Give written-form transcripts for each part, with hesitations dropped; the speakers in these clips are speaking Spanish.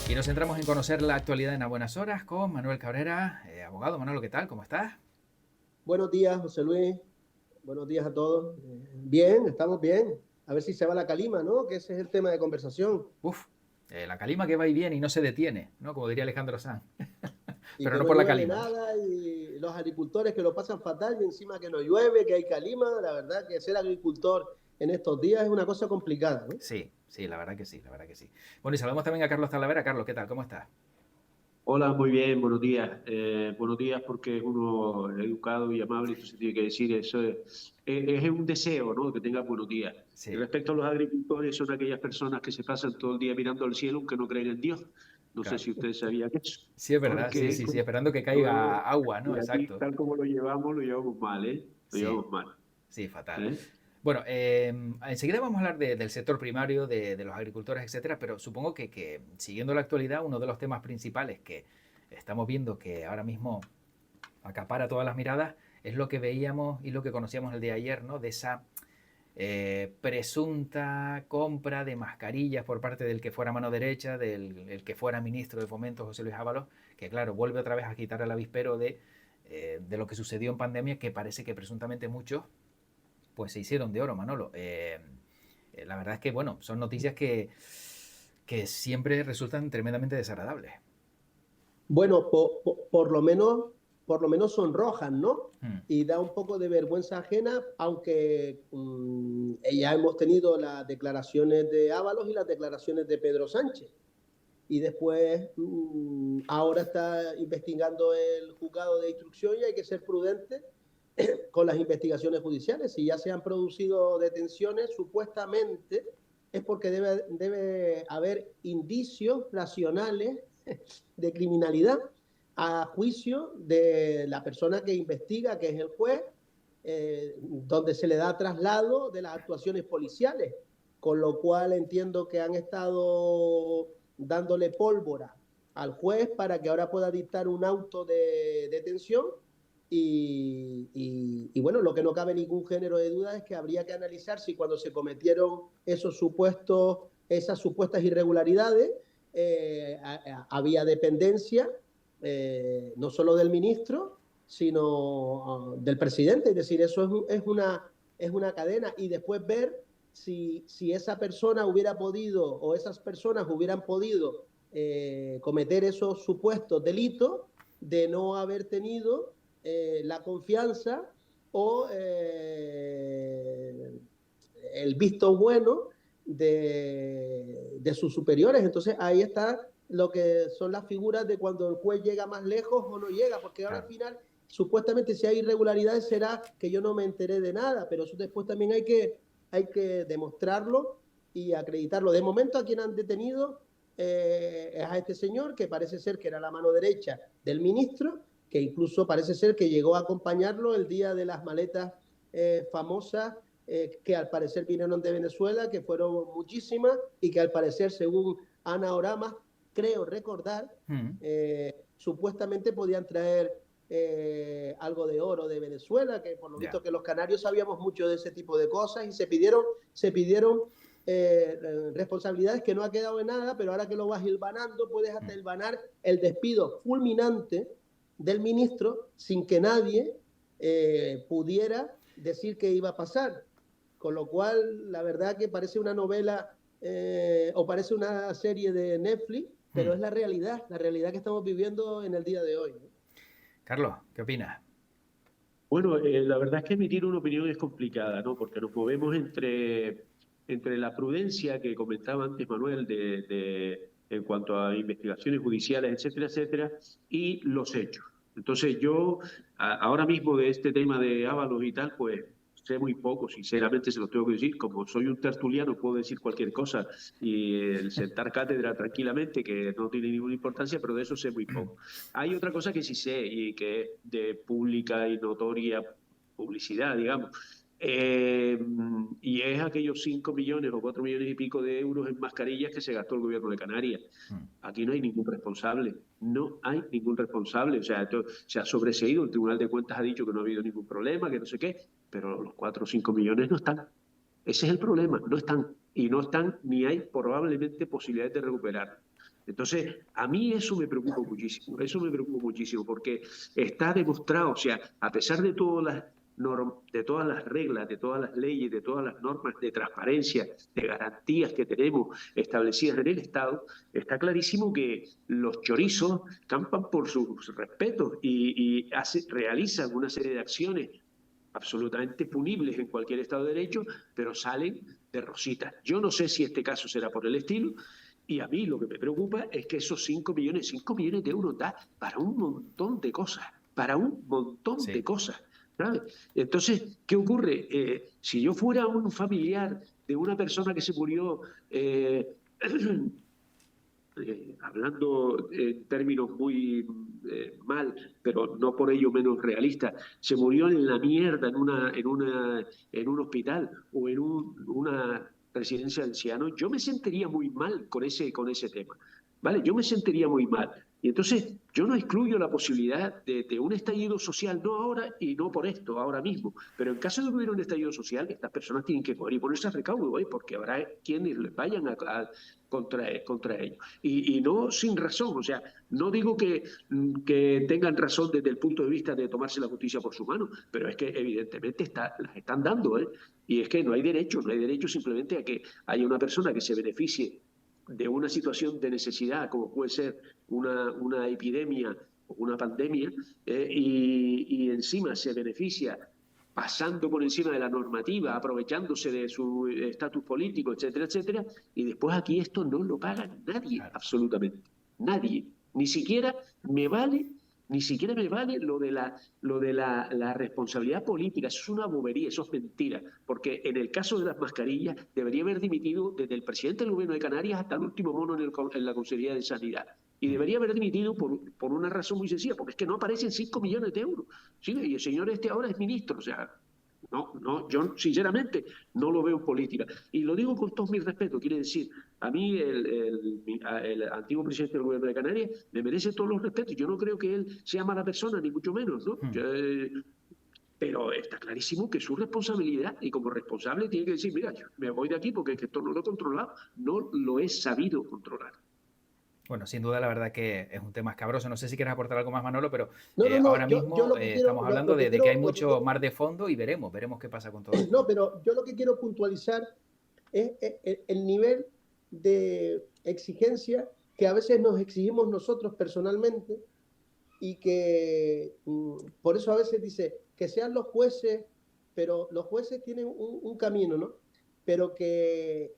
Y nos centramos en conocer la actualidad en A Buenas Horas con Manuel Cabrera, abogado. Manolo, ¿qué tal? ¿Cómo estás? Buenos días, José Luis. Buenos días a todos. Bien, estamos bien. A ver si se va la calima, ¿no? Que ese es el tema de conversación. Uf, la calima que va y viene y no se detiene, ¿no? Como diría Alejandro Sanz. Y Pero que no no por la llueve calima, ¿no? nada y los agricultores que lo pasan fatal y encima que no llueve, que hay calima. La verdad que ser agricultor en estos días es una cosa complicada, ¿no? Sí, sí, la verdad que sí, la verdad que sí. Bueno, y saludamos también a Carlos Talavera. Carlos, ¿qué tal? ¿Cómo estás? Hola, muy bien, buenos días. Buenos días porque es uno educado y amable, entonces tiene que decir eso. Es un deseo, ¿no? Que tenga buenos días. Y Sí, respecto a los agricultores, son aquellas personas que se pasan todo el día mirando al cielo aunque no creen en Dios. No sé claro. si ustedes sabían eso. Sí, es verdad, sí, Porque sí, sí, esperando que caiga luego, agua, ¿no? y aquí, Exacto. tal como lo llevamos mal, ¿eh? Lo Sí, llevamos mal. sí, fatal. ¿Eh? Bueno, enseguida vamos a hablar del sector primario, de los agricultores, etcétera, pero supongo que siguiendo la actualidad, uno de los temas principales que estamos viendo que ahora mismo acapara todas las miradas, es lo que veíamos y lo que conocíamos el día de ayer, ¿no? De esa presunta compra de mascarillas por parte del que fuera mano derecha, del el que fuera ministro de Fomento, José Luis Ábalos, que claro, vuelve otra vez a quitar el avispero de lo que sucedió en pandemia, que parece que presuntamente muchos pues se hicieron de oro, Manolo. La verdad es que, bueno, son noticias que siempre resultan tremendamente desagradables. Bueno, por lo menos son rojas, ¿no? Mm, Y da un poco de vergüenza ajena, aunque ya hemos tenido las declaraciones de Ábalos y las declaraciones de Pedro Sánchez. Y después, ahora está investigando el juzgado de instrucción y hay que ser prudente con las investigaciones judiciales. Si ya se han producido detenciones, supuestamente es porque debe haber indicios racionales de criminalidad a juicio de la persona que investiga, que es el juez, donde se le da traslado de las actuaciones policiales, con lo cual entiendo que han estado dándole pólvora al juez para que ahora pueda dictar un auto de detención y bueno, lo que no cabe ningún género de duda es que habría que analizar si cuando se cometieron esas supuestas irregularidades, había dependencia no solo del ministro, sino del presidente. Es decir, es una cadena y después ver si esa persona hubiera podido o esas personas hubieran podido cometer esos supuestos delitos de no haber tenido la confianza o el visto bueno de sus superiores. Entonces ahí está lo que son las figuras de cuando el juez llega más lejos o no llega, porque ahora al claro. final supuestamente si hay irregularidades será que yo no me enteré de nada, pero eso después también hay que demostrarlo y acreditarlo. De momento a quien han detenido es a este señor que parece ser que era la mano derecha del ministro, que incluso parece ser que llegó a acompañarlo el día de las maletas famosas que al parecer vinieron de Venezuela, que fueron muchísimas y que al parecer, según Ana Oramas, creo recordar, Mm, supuestamente podían traer algo de oro de Venezuela, que por lo ya. visto que los canarios sabíamos mucho de ese tipo de cosas y se pidieron responsabilidades que no ha quedado en nada, pero ahora que lo vas hilvanando, puedes hasta Mm, hilvanar el despido fulminante del ministro sin que nadie pudiera decir que iba a pasar. Con lo cual, la verdad que parece una novela o parece una serie de Netflix, pero mm. es la realidad que estamos viviendo en el día de hoy, ¿no? Carlos, ¿qué opinas? Bueno, la verdad es que emitir una opinión es complicada, ¿no? Porque nos movemos entre la prudencia que comentaba antes Manuel en cuanto a investigaciones judiciales, etcétera, etcétera, y los hechos. Entonces yo, ahora mismo de este tema de Ábalos y tal, pues sé muy poco, sinceramente se lo tengo que decir. Como soy un tertuliano, puedo decir cualquier cosa y el sentar cátedra tranquilamente, que no tiene ninguna importancia, pero de eso sé muy poco. Hay otra cosa que sí sé y que es de pública y notoria publicidad, digamos, eh, y es aquellos 5 millones o 4 millones y pico de euros en mascarillas que se gastó el gobierno de Canarias. Mm, Aquí no hay ningún responsable, no hay ningún responsable. O sea, esto se ha sobreseído, el Tribunal de Cuentas ha dicho que no ha habido ningún problema, que no sé qué, pero los 4 o 5 millones no están. Ese es el problema, no están. Y no están ni hay probablemente posibilidades de recuperar. Entonces, a mí eso me preocupa muchísimo, porque está demostrado, o sea, a pesar de todas de todas las reglas, de todas las leyes, de todas las normas de transparencia, de garantías que tenemos establecidas en el Estado, está clarísimo que los chorizos campan por sus respetos y realizan una serie de acciones absolutamente punibles en cualquier Estado de Derecho, pero salen de rositas. Yo no sé si este caso será por el estilo, y a mí lo que me preocupa es que esos 5 millones de euros da para un montón de cosas, Sí. ¿sabes? Entonces, ¿qué ocurre? Si yo fuera un familiar de una persona que se murió, hablando en términos muy mal, pero no por ello menos realista, se murió en la mierda en un hospital o en una residencia de ancianos, yo me sentiría muy mal con ese tema, ¿vale? Yo me sentiría muy mal. Y entonces yo no excluyo la posibilidad de un estallido social, no ahora y no por esto, ahora mismo, pero en caso de que hubiera un estallido social, estas personas tienen que poder y ponerse a recaudo, ¿eh? Porque habrá quienes vayan contra ellos. Y no sin razón, o sea, no digo que tengan razón desde el punto de vista de tomarse la justicia por su mano, pero es que evidentemente las están dando, ¿eh? Y es que no hay derecho simplemente a que haya una persona que se beneficie de una situación de necesidad, como puede ser una epidemia o una pandemia, y encima se beneficia pasando por encima de la normativa, aprovechándose de su estatus político, etcétera, etcétera, y después aquí esto no lo paga nadie, Claro. absolutamente, nadie, ni siquiera me vale, ni siquiera me vale lo de la responsabilidad política, eso es una bobería, eso es mentira, porque en el caso de las mascarillas debería haber dimitido desde el presidente del gobierno de Canarias hasta el último mono en la Consejería de Sanidad. Y debería haber dimitido por una razón muy sencilla, porque es que no aparecen 5 millones de euros. ¿Sí? Y el señor este ahora es ministro, o sea, yo sinceramente no lo veo en política. Y lo digo con todos mis respetos, quiere decir, a mí el antiguo presidente del gobierno de Canarias me merece todos los respetos. Yo no creo que él sea mala persona, ni mucho menos, ¿no? Pero está clarísimo que es su responsabilidad y como responsable tiene que decir, mira, yo me voy de aquí porque es que esto no lo he controlado, no lo he sabido controlar. Bueno, sin duda la verdad que es un tema escabroso. No sé si quieres aportar algo más, Manolo, pero No, no, ahora no, yo mismo lo que quiero, estamos hablando de que hay lo que mucho quiero, mar de fondo y veremos qué pasa con todo esto. no, pero yo lo que quiero puntualizar es el nivel de exigencia que a veces nos exigimos nosotros personalmente y que por eso a veces dice que sean los jueces, pero los jueces tienen un camino, ¿no? Pero que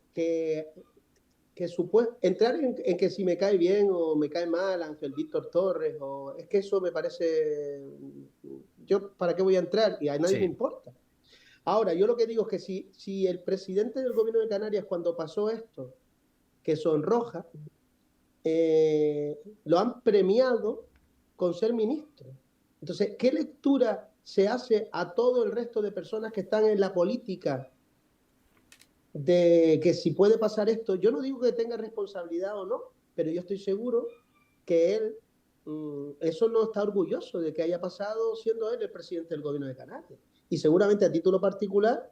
entrar en que si me cae bien o me cae mal Ángel Víctor Torres, o es que eso me parece, yo para qué voy a entrar y a nadie le Sí, importa. Ahora, yo lo que digo es que si el presidente del gobierno de Canarias cuando pasó esto, que sonroja, lo han premiado con ser ministro. Entonces, ¿qué lectura se hace a todo el resto de personas que están en la política de que si puede pasar esto? Yo no digo que tenga responsabilidad o no, pero yo estoy seguro que él, eso no está orgulloso de que haya pasado siendo él el presidente del gobierno de Canarias. Y seguramente a título particular,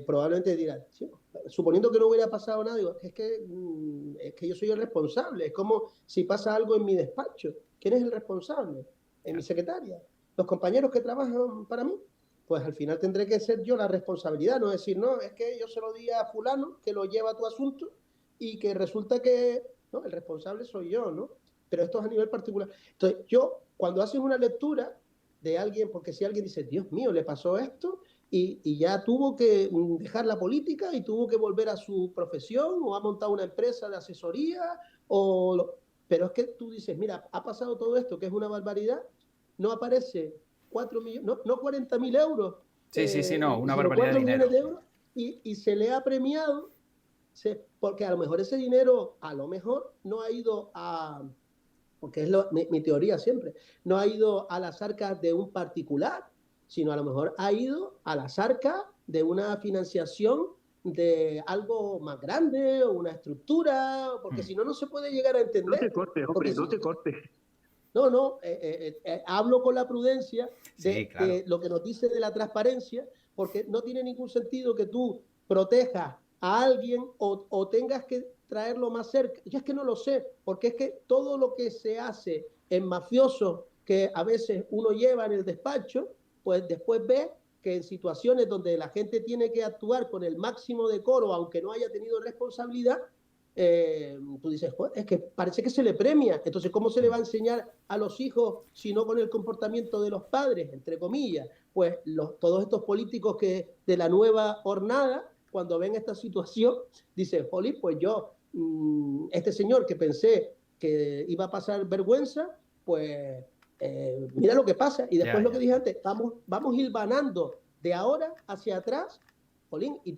probablemente dirá, sí, suponiendo que no hubiera pasado nada, digo, es que yo soy el responsable. Es como si pasa algo en mi despacho. ¿Quién es el responsable? En mi claro. secretaria. Los compañeros que trabajan para mí. Pues al final tendré que ser yo la responsabilidad, no decir, no, es que yo se lo di a fulano, que lo lleva a tu asunto, y que resulta que no, el responsable soy yo, ¿no? Pero esto es a nivel particular. Entonces, yo, cuando haces una lectura de alguien, porque si alguien dice, Dios mío, le pasó esto, y ya tuvo que dejar la política y tuvo que volver a su profesión, o ha montado una empresa de asesoría, pero es que tú dices, mira, ha pasado todo esto, que es una barbaridad, no aparece 4 millones, no 40.000 euros, Sí, sí, sí, no, una sino barbaridad de 4 millones dinero. de euros, y se le ha premiado, porque a lo mejor ese dinero, a lo mejor no ha ido a, porque es mi teoría siempre, no ha ido a las arcas de un particular, sino a lo mejor ha ido a las arcas de una financiación de algo más grande o una estructura, porque Mm. si no, no se puede llegar a No te entender. cortes, Porque hombre, no si, te cortes. no, no, hablo con la prudencia Sí, de claro. lo que nos dice de la transparencia, porque no tiene ningún sentido que tú protejas a alguien o tengas que traerlo más cerca. Yo es que no lo sé, porque es que todo lo que se hace en mafiosos que a veces uno lleva en el despacho, pues después ve que en situaciones donde la gente tiene que actuar con el máximo decoro, aunque no haya tenido responsabilidad, tú dices, es que parece que se le premia. Entonces, ¿cómo se le va a enseñar a los hijos si no con el comportamiento de los padres, entre comillas? Pues todos estos políticos que de la nueva hornada, cuando ven esta situación, dicen, jolí, pues yo, este señor que pensé que iba a pasar vergüenza, pues mira lo que pasa. Y después lo que dije antes, vamos hilvanando de ahora hacia atrás, jolín, y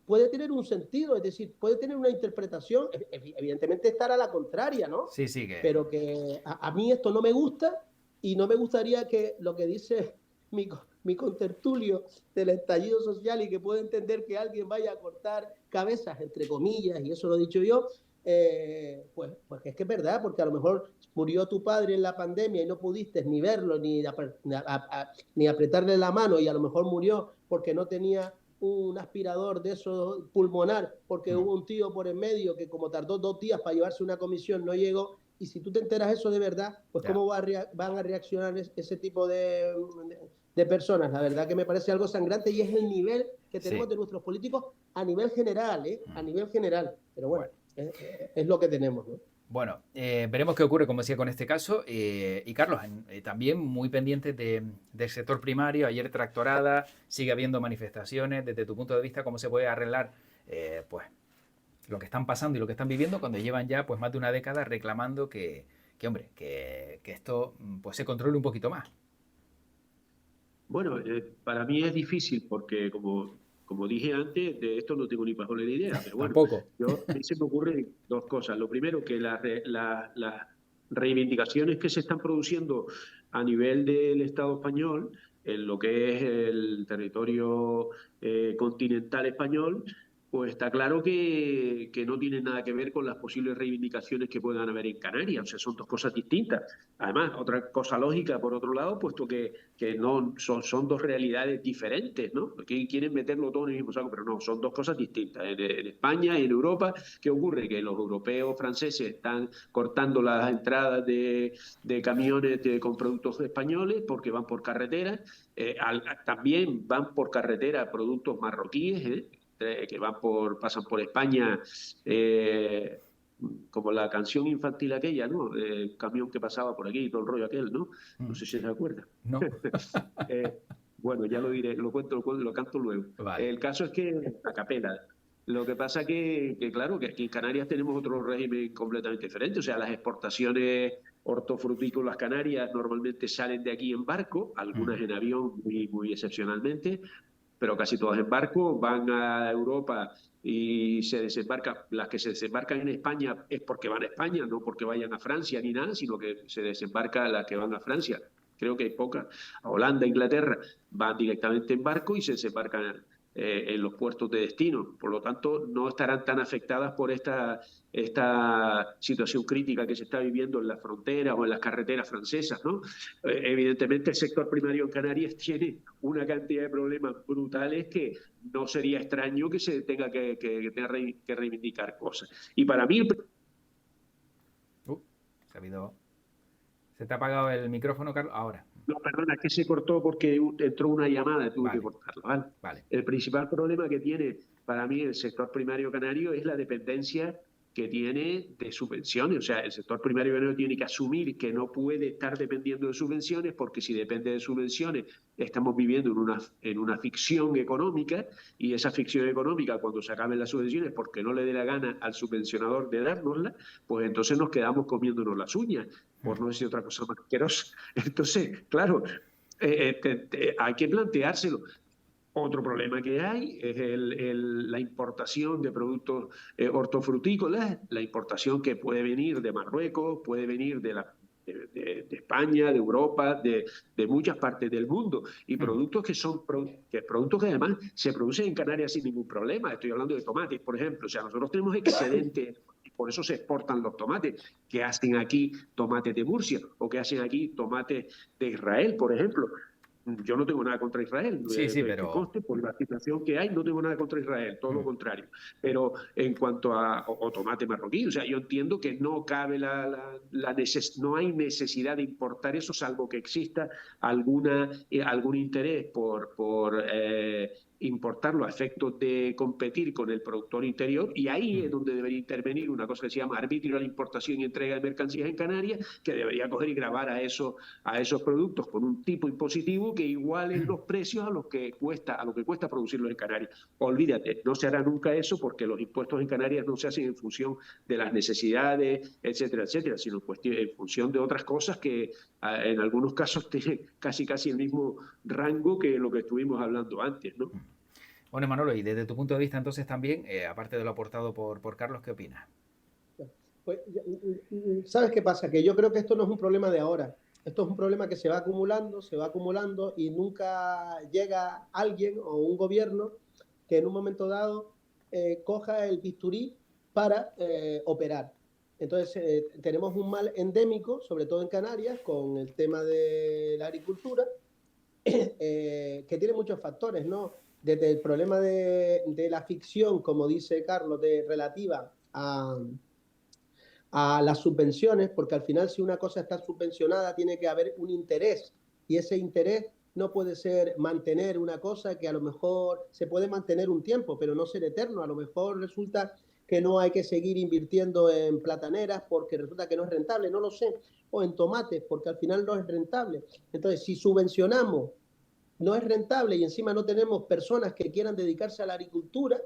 puede tener un sentido, es decir, puede tener una interpretación, evidentemente estar a la contraria, ¿no? Sí, sí que... Pero que a mí esto no me gusta y no me gustaría que lo que dice mi contertulio del estallido social y que puede entender que alguien vaya a cortar cabezas, entre comillas, y eso lo he dicho yo, pues es que es verdad, porque a lo mejor murió tu padre en la pandemia y no pudiste ni verlo, ni apretarle la mano, y a lo mejor murió porque no tenía un aspirador de esos pulmonar, porque hubo un tío por en medio que como tardó 2 días para llevarse una comisión, no llegó. Y si tú te enteras eso de verdad, pues cómo van a reaccionar ese tipo de personas. La verdad que me parece algo sangrante y es el nivel que tenemos de nuestros políticos a nivel general, a nivel general. Pero bueno. Es lo que tenemos, ¿no? Bueno, veremos qué ocurre, como decía, con este caso. Y Carlos, también muy pendientes del sector primario. Ayer tractorada, sigue habiendo manifestaciones. Desde tu punto de vista, ¿cómo se puede arreglar pues lo que están pasando y lo que están viviendo cuando llevan ya pues más de una década reclamando que esto pues se controle un poquito más? Bueno, para mí es difícil porque, como dije antes, de esto no tengo ni pajolera idea, pero bueno, Tampoco. a mí se me ocurren 2 cosas. Lo primero, que las reivindicaciones que se están produciendo a nivel del Estado español, en lo que es el territorio continental español, pues está claro que no tienen nada que ver con las posibles reivindicaciones que puedan haber en Canarias. O sea, son 2 cosas distintas. Además, otra cosa lógica, por otro lado, puesto que no son 2 realidades diferentes, ¿no? Aquí quieren meterlo todo en el mismo saco, pero no, son 2 cosas distintas. En España y en Europa, ¿qué ocurre? Que los europeos franceses están cortando las entradas de camiones con productos españoles porque van por carretera. También van por carretera productos marroquíes, que pasan por España, como la canción infantil aquella, ¿no? El camión que pasaba por aquí y todo el rollo aquel, ¿no? No sé si se acuerda. No. Bueno, ya lo diré, lo canto luego. Vale. El caso es que, a capela, lo que pasa que claro, que aquí en Canarias tenemos otro régimen completamente diferente. O sea, las exportaciones hortofrutícolas canarias normalmente salen de aquí en barco, algunas en avión muy excepcionalmente, pero casi todas en barco, van a Europa y se desembarcan. Las que se desembarcan en España es porque van a España, no porque vayan a Francia ni nada, sino que se desembarcan las que van a Francia. Creo que hay pocas. A Holanda, Inglaterra, van directamente en barco y se desembarcan en los puertos de destino. Por lo tanto, no estarán tan afectadas por esta situación crítica que se está viviendo en las fronteras o en las carreteras francesas, ¿no? Evidentemente, el sector primario en Canarias tiene una cantidad de problemas brutales que no sería extraño que se tenga que reivindicar cosas. Y para mí... ¿Se te ha apagado el micrófono, Carlos? Ahora. No, perdona, que se cortó porque entró una llamada y tuve que cortarlo. Vale. El principal problema que tiene para mí el sector primario canario es la dependencia que tiene de subvenciones. O sea, el sector primario canario tiene que asumir que no puede estar dependiendo de subvenciones, porque si depende de subvenciones estamos viviendo en una ficción económica, y esa ficción económica, cuando se acaben las subvenciones porque no le dé la gana al subvencionador de dárnosla, pues entonces nos quedamos comiéndonos las uñas, por no decir otra cosa más asquerosa. Entonces, claro, hay que planteárselo. Otro problema que hay es la importación de productos hortofrutícolas, la importación que puede venir de Marruecos, puede venir de España, de Europa, de muchas partes del mundo, y productos productos que además se producen en Canarias sin ningún problema. Estoy hablando de tomates, por ejemplo. O sea, nosotros tenemos excedentes y por eso se exportan los tomates. Que hacen aquí tomates de Murcia o que hacen aquí tomates de Israel, por ejemplo. yo no tengo nada contra Israel, Sí, sí, que pero... conste, por la situación que hay, no tengo nada contra Israel, todo lo contrario. Pero en cuanto a o tomate marroquí, o sea, yo entiendo que no cabe no hay necesidad de importar eso, salvo que exista algún interés por importarlo a efectos de competir con el productor interior, y ahí es donde debería intervenir una cosa que se llama arbitrio a la importación y entrega de mercancías en Canarias, que debería coger y grabar a esos productos con un tipo impositivo que igualen los precios a lo que cuesta producirlos en Canarias. Olvídate, no se hará nunca eso, porque los impuestos en Canarias no se hacen en función de las necesidades, etcétera, etcétera, sino en función de otras cosas que en algunos casos tienen casi el mismo rango que lo que estuvimos hablando antes, ¿no? Bueno, Manolo, y desde tu punto de vista entonces también, aparte de lo aportado por Carlos, ¿qué opinas? Pues, ¿sabes qué pasa? Que yo creo que esto no es un problema de ahora. Esto es un problema que se va acumulando y nunca llega alguien o un gobierno que en un momento dado coja el bisturí para operar. Entonces, tenemos un mal endémico, sobre todo en Canarias, con el tema de la agricultura, que tiene muchos factores, ¿no? Desde el problema de la ficción, como dice Carlos, relativa a las subvenciones, porque al final si una cosa está subvencionada tiene que haber un interés, y ese interés no puede ser mantener una cosa que a lo mejor se puede mantener un tiempo, pero no ser eterno. A lo mejor resulta que no hay que seguir invirtiendo en plataneras porque resulta que no es rentable, no lo sé, o en tomates porque al final no es rentable. Entonces, si subvencionamos, no es rentable y encima no tenemos personas que quieran dedicarse a la agricultura,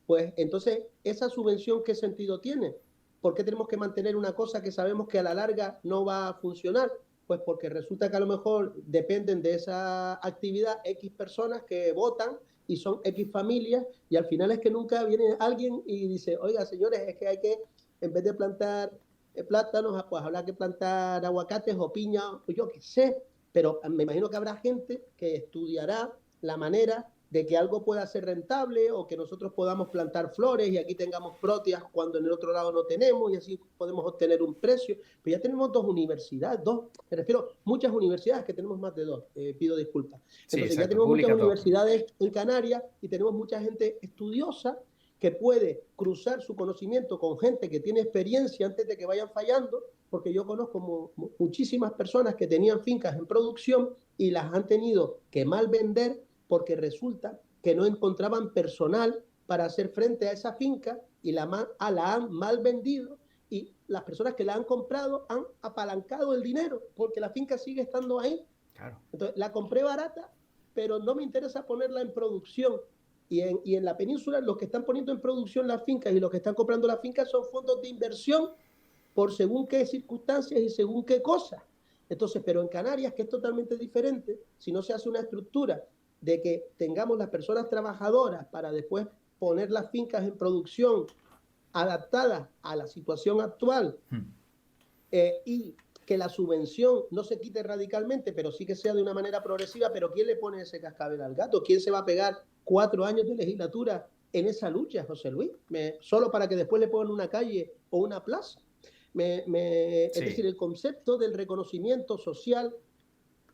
pues entonces esa subvención, ¿qué sentido tiene? ¿Por qué tenemos que mantener una cosa que sabemos que a la larga no va a funcionar? Pues porque resulta que a lo mejor dependen de esa actividad X personas que votan y son X familias, y al final es que nunca viene alguien y dice, oiga, señores, es que hay que, en vez de plantar plátanos, pues habrá que plantar aguacates o piña, o yo qué sé, pero me imagino que habrá gente que estudiará la manera de que algo pueda ser rentable, o que nosotros podamos plantar flores y aquí tengamos proteas cuando en el otro lado no tenemos, y así podemos obtener un precio. Pero ya tenemos dos universidades, me refiero, muchas universidades, que tenemos más de dos, pido disculpas. Sí, Entonces ya exacto, tenemos muchas públicas dos. universidades en Canarias y tenemos mucha gente estudiosa que puede cruzar su conocimiento con gente que tiene experiencia antes de que vayan fallando, porque yo conozco muchísimas personas que tenían fincas en producción y las han tenido que mal vender porque resulta que no encontraban personal para hacer frente a esa finca y la han mal vendido, y las personas que la han comprado han apalancado el dinero porque la finca sigue estando ahí. Claro. Entonces la compré barata, pero no me interesa ponerla en producción. Y en la península los que están poniendo en producción las fincas y los que están comprando las fincas son fondos de inversión por según qué circunstancias y según qué cosas. Entonces, pero en Canarias, que es totalmente diferente, si no se hace una estructura de que tengamos las personas trabajadoras para después poner las fincas en producción adaptadas a la situación actual, y que la subvención no se quite radicalmente, pero sí que sea de una manera progresiva. Pero ¿quién le pone ese cascabel al gato? ¿Quién se va a pegar 4 años de legislatura en esa lucha, José Luis? Solo para que después le pongan una calle o una plaza. Es decir, el concepto del reconocimiento social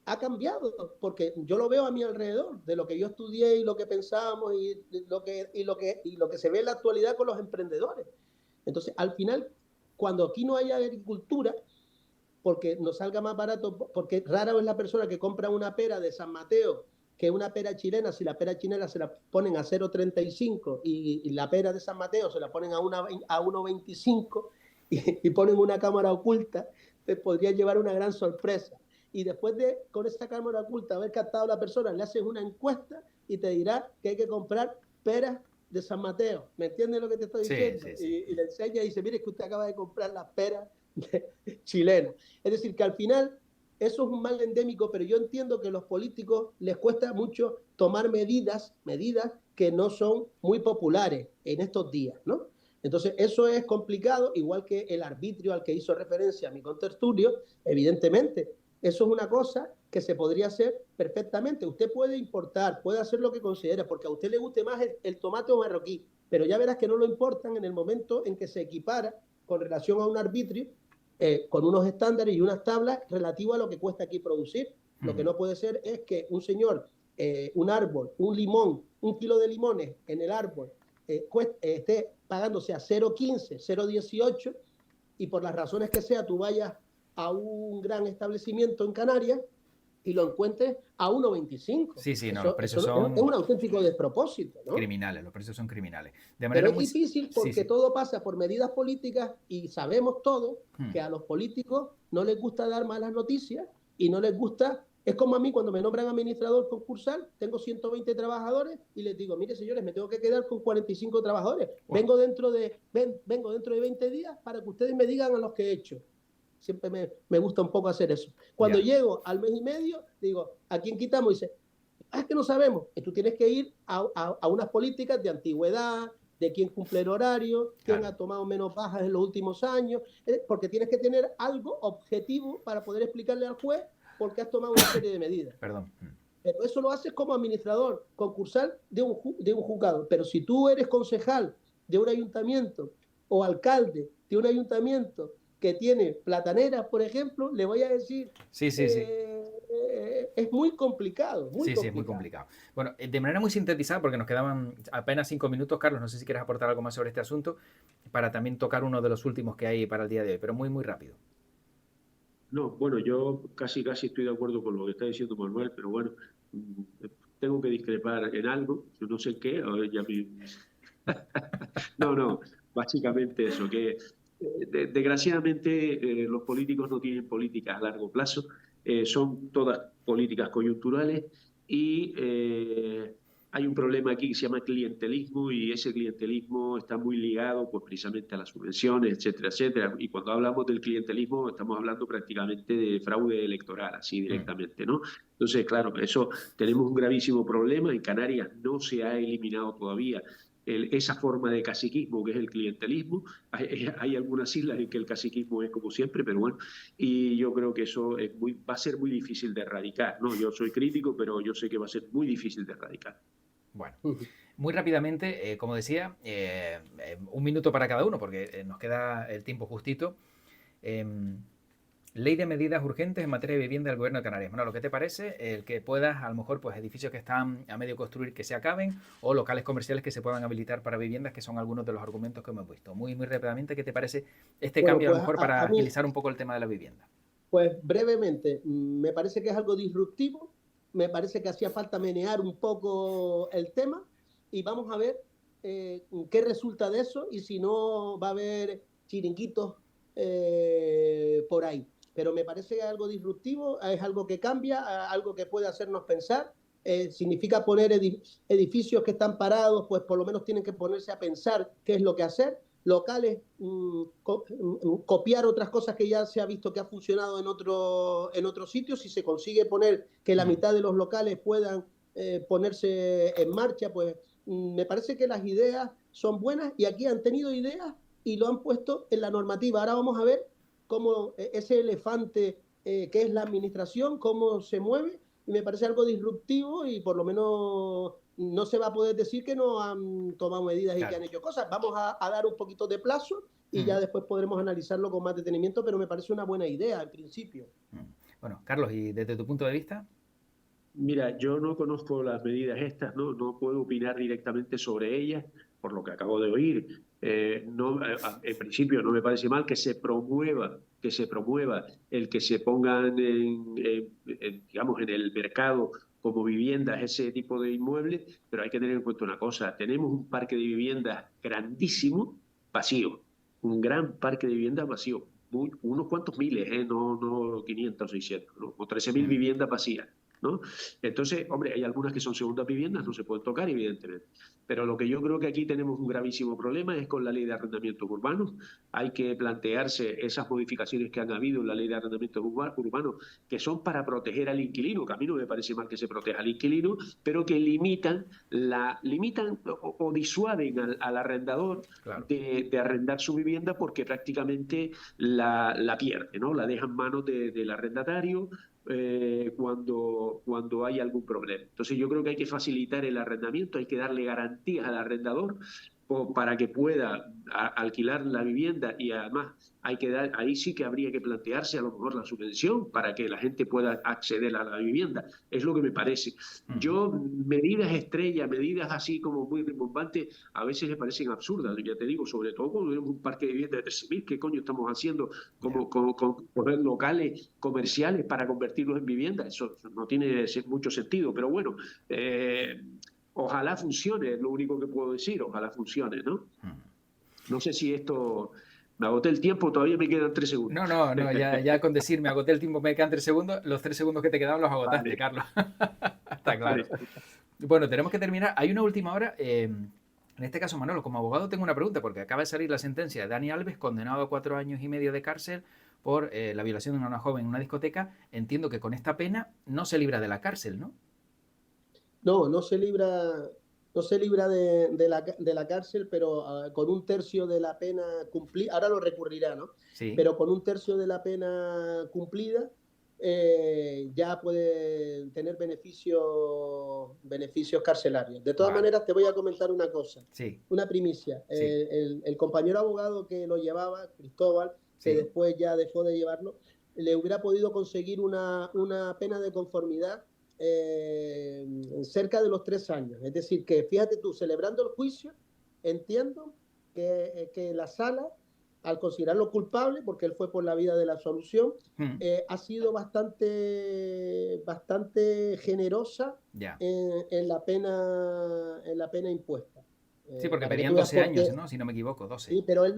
ha cambiado, porque yo lo veo a mi alrededor, de lo que yo estudié y lo que pensábamos y lo que se ve en la actualidad con los emprendedores. Entonces, al final, cuando aquí no haya agricultura, porque nos salga más barato, porque rara es la persona que compra una pera de San Mateo que una pera chilena, si la pera chilena se la ponen a 0,35 y la pera de San Mateo se la ponen a 1,25 y ponen una cámara oculta, te podría llevar una gran sorpresa. Y después de, con esa cámara oculta, haber captado a la persona, le haces una encuesta y te dirá que hay que comprar peras de San Mateo. ¿Me entiendes lo que te estoy diciendo? Sí, sí. Y le enseña y dice, mire, es que usted acaba de comprar las peras chilena. Es decir, que al final eso es un mal endémico, pero yo entiendo que a los políticos les cuesta mucho tomar medidas que no son muy populares en estos días, ¿no? Entonces, eso es complicado, igual que el arbitrio al que hizo referencia mi contertulio. Evidentemente, eso es una cosa que se podría hacer perfectamente. Usted puede importar, puede hacer lo que considera, porque a usted le guste más el tomate o marroquí, pero ya verás que no lo importan en el momento en que se equipara con relación a un arbitrio, con unos estándares y unas tablas relativas a lo que cuesta aquí producir. Lo que no puede ser es que un señor, un árbol, un limón, 1 kilo de limones en el árbol, esté pagándose a 0,15, 0,18 y por las razones que sea tú vayas a un gran establecimiento en Canarias y lo encuentres a 1,25. Sí, sí, no, los precios Es son un auténtico despropósito, ¿no? criminales, los precios son criminales. De Pero manera es muy... difícil Sí, porque sí. todo pasa por medidas políticas y sabemos todos que a los políticos no les gusta dar malas noticias y no les gusta. Es como a mí cuando me nombran administrador concursal, tengo 120 trabajadores y les digo, mire señores, me tengo que quedar con 45 trabajadores. Wow. Vengo dentro de 20 días para que ustedes me digan a los que he hecho. Siempre me gusta un poco hacer eso. Cuando llego al mes y medio, digo, ¿a quién quitamos? Y dice, es que no sabemos. Y tú tienes que ir a unas políticas de antigüedad, de quién cumple el horario, quién ha tomado menos bajas en los últimos años, porque tienes que tener algo objetivo para poder explicarle al juez por qué has tomado una serie de medidas. Perdón. Pero eso lo haces como administrador concursal de un juzgado. Pero si tú eres concejal de un ayuntamiento o alcalde de un ayuntamiento que tiene plataneras, por ejemplo, le voy a decir... Sí. Es muy complicado. Sí, es muy complicado. Bueno, de manera muy sintetizada, porque nos quedaban apenas 5 minutos, Carlos, no sé si quieres aportar algo más sobre este asunto, para también tocar uno de los últimos que hay para el día de hoy, pero muy, muy rápido. No, bueno, yo casi estoy de acuerdo con lo que está diciendo Manuel, pero bueno, tengo que discrepar en algo, yo no sé qué, ahora ya me... No, básicamente eso, que desgraciadamente los políticos no tienen políticas a largo plazo, son todas políticas coyunturales y hay un problema aquí que se llama clientelismo y ese clientelismo está muy ligado pues precisamente a las subvenciones, etcétera, etcétera. Y cuando hablamos del clientelismo estamos hablando prácticamente de fraude electoral, así directamente, ¿no? Entonces, claro, eso tenemos un gravísimo problema. En Canarias no se ha eliminado todavía esa forma de caciquismo que es el clientelismo. Hay algunas islas en que el caciquismo es como siempre, pero bueno, y yo creo que eso va a ser muy difícil de erradicar, ¿no? Yo soy crítico, pero yo sé que va a ser muy difícil de erradicar. Bueno, muy rápidamente, como decía, 1 minuto para cada uno, porque nos queda el tiempo justito. Ley de medidas urgentes en materia de vivienda del Gobierno de Canarias. Bueno, ¿qué te parece? El que puedas, a lo mejor, pues edificios que están a medio construir que se acaben o locales comerciales que se puedan habilitar para viviendas, que son algunos de los argumentos que hemos visto. Muy, muy rápidamente, ¿qué te parece este cambio, pues, a lo mejor, para agilizar un poco el tema de la vivienda? Pues brevemente, me parece que es algo disruptivo, me parece que hacía falta menear un poco el tema y vamos a ver qué resulta de eso y si no va a haber chiringuitos por ahí. Pero me parece que es algo disruptivo, es algo que cambia, algo que puede hacernos pensar. Significa poner edificios que están parados, pues por lo menos tienen que ponerse a pensar qué es lo que hacer. Locales, copiar otras cosas que ya se ha visto que ha funcionado en otros sitios. Si se consigue poner que la mitad de los locales puedan ponerse en marcha, pues me parece que las ideas son buenas y aquí han tenido ideas y lo han puesto en la normativa. Ahora vamos a ver cómo ese elefante que es la administración, cómo se mueve, y me parece algo disruptivo y por lo menos no se va a poder decir que no han tomado medidas y que han hecho cosas. Vamos a dar un poquito de plazo y ya después podremos analizarlo con más detenimiento, pero me parece una buena idea al principio. Bueno, Carlos, ¿y desde tu punto de vista? Mira, yo no conozco las medidas estas, no puedo opinar directamente sobre ellas, por lo que acabo de oír. En principio no me parece mal que se promueva el que se pongan digamos, en el mercado como viviendas ese tipo de inmuebles, pero hay que tener en cuenta una cosa: tenemos un parque de viviendas grandísimo, vacío, un gran parque de viviendas vacío, unos cuantos miles, no 500 o 600, ¿no? O 13.000 viviendas vacías, ¿no? Entonces, hombre, hay algunas que son segundas viviendas, no se pueden tocar, evidentemente. Pero lo que yo creo que aquí tenemos un gravísimo problema es con la ley de arrendamientos urbanos. Hay que plantearse esas modificaciones que han habido en la ley de arrendamientos urbanos, que son para proteger al inquilino, que a mí no me parece mal que se proteja al inquilino, pero que limitan o disuaden al arrendador, claro, de arrendar su vivienda, porque prácticamente la pierde, ¿no? La deja en manos del arrendatario cuando hay algún problema. Entonces yo creo que hay que facilitar el arrendamiento, hay que darle garantías al arrendador para que pueda alquilar la vivienda, y además ahí sí que habría que plantearse a lo mejor la subvención para que la gente pueda acceder a la vivienda. Es lo que me parece. Yo, medidas estrella, medidas así como muy rimbombantes, a veces me parecen absurdas, ya te digo, sobre todo cuando tenemos un parque de vivienda de 13.000, ¿qué coño estamos haciendo con coger locales comerciales para convertirlos en vivienda? Eso no tiene mucho sentido, pero bueno, ojalá funcione, es lo único que puedo decir, ojalá funcione, ¿no? No sé si esto... Me agoté el tiempo, todavía me quedan 3 segundos. No, ya con decir me agoté el tiempo, me quedan 3 segundos, los 3 segundos que te quedaban los agotaste, vale. Carlos. Está claro. Bueno, tenemos que terminar. Hay una última hora. En este caso, Manolo, como abogado tengo una pregunta, porque acaba de salir la sentencia de Dani Alves, condenado a 4 años y medio de cárcel por la violación de una joven en una discoteca. Entiendo que con esta pena no se libra de la cárcel, ¿no? No se libra de la cárcel, pero con 1/3 de la pena cumplida, ahora lo recurrirá, ¿no? Sí. Pero con 1/3 de la pena cumplida ya puede tener beneficios carcelarios. De todas maneras, te voy a comentar una cosa, una primicia. Sí. El compañero abogado que lo llevaba, Cristóbal, que después ya dejó de llevarlo, le hubiera podido conseguir una pena de conformidad cerca de los 3 años. Es decir, que fíjate tú, celebrando el juicio, entiendo que la sala, al considerarlo culpable, porque él fue por la vía de la absolución, ha sido bastante generosa en la pena impuesta. Sí, porque pedían 12 años, ¿no? Si no me equivoco, 12. Sí, pero él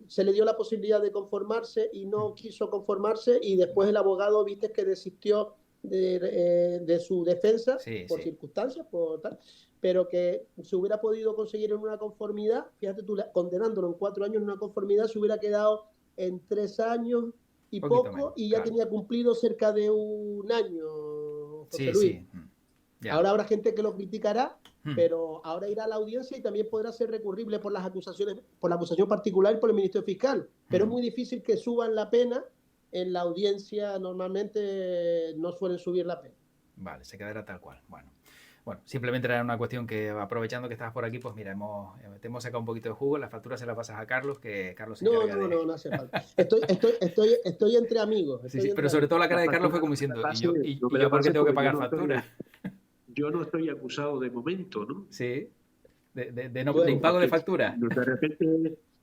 se le dio la posibilidad de conformarse y no quiso conformarse, y después el abogado, viste, que desistió de su defensa por circunstancias, por tal, pero que se hubiera podido conseguir en una conformidad, fíjate tú, condenándolo en 4 años en una conformidad, se hubiera quedado en 3 años y poco menos, y ya tenía cumplido cerca de 1 año, José Luis. Ahora habrá gente que lo criticará, pero ahora irá a la audiencia y también podrá ser recurrible por las acusaciones, por la acusación particular y por el Ministerio Fiscal. Pero es muy difícil que suban la pena. En la audiencia normalmente no suelen subir la pena. Vale, se quedará tal cual. Bueno, simplemente era una cuestión que, aprovechando que estabas por aquí, pues mira, te hemos sacado un poquito de jugo. La factura se la pasas a Carlos, que Carlos se encarga de... No hace falta. Estoy entre amigos. Pero sobre todo la cara de Carlos fue como diciendo, ¿y yo por qué tengo que pagar factura? Yo no estoy acusado de momento, ¿no? Sí, de impago de factura.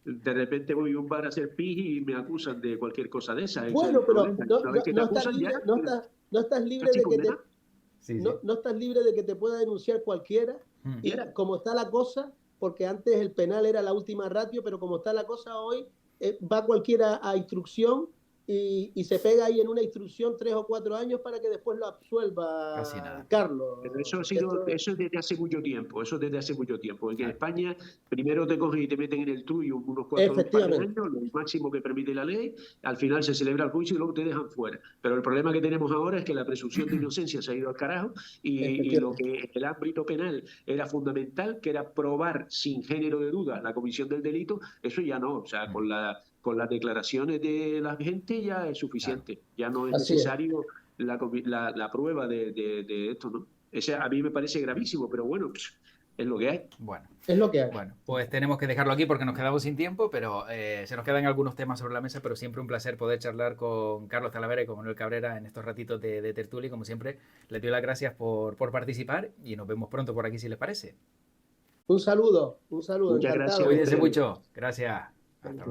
De repente voy a un bar a hacer pis y me acusan de cualquier cosa de esa. Bueno, pero no estás libre de que no estás libre de que te pueda denunciar cualquiera. Y como está la cosa, porque antes el penal era la última ratio, pero como está la cosa hoy, va cualquiera a instrucción y se pega ahí en una instrucción 3 o 4 años para que después lo absuelva Carlos. Pero eso es desde hace mucho tiempo, porque en España primero te cogen y te meten en el trullo unos 4 años, lo máximo que permite la ley, al final se celebra el juicio y luego te dejan fuera. Pero el problema que tenemos ahora es que la presunción de inocencia se ha ido al carajo, y lo que el ámbito penal era fundamental, que era probar sin género de duda la comisión del delito, eso ya no, o sea, con las declaraciones de la gente ya es suficiente, ya no es necesario la prueba de esto, ¿no? A mí me parece gravísimo, pero bueno, es lo que hay. Es lo que hay. Bueno, pues tenemos que dejarlo aquí porque nos quedamos sin tiempo, pero se nos quedan algunos temas sobre la mesa, pero siempre un placer poder charlar con Carlos Talavera y con Manuel Cabrera en estos ratitos de tertulia, y como siempre, les doy las gracias por participar y nos vemos pronto por aquí si les parece. Un saludo. Muchas gracias. Cuídense mucho. Gracias. Hasta luego.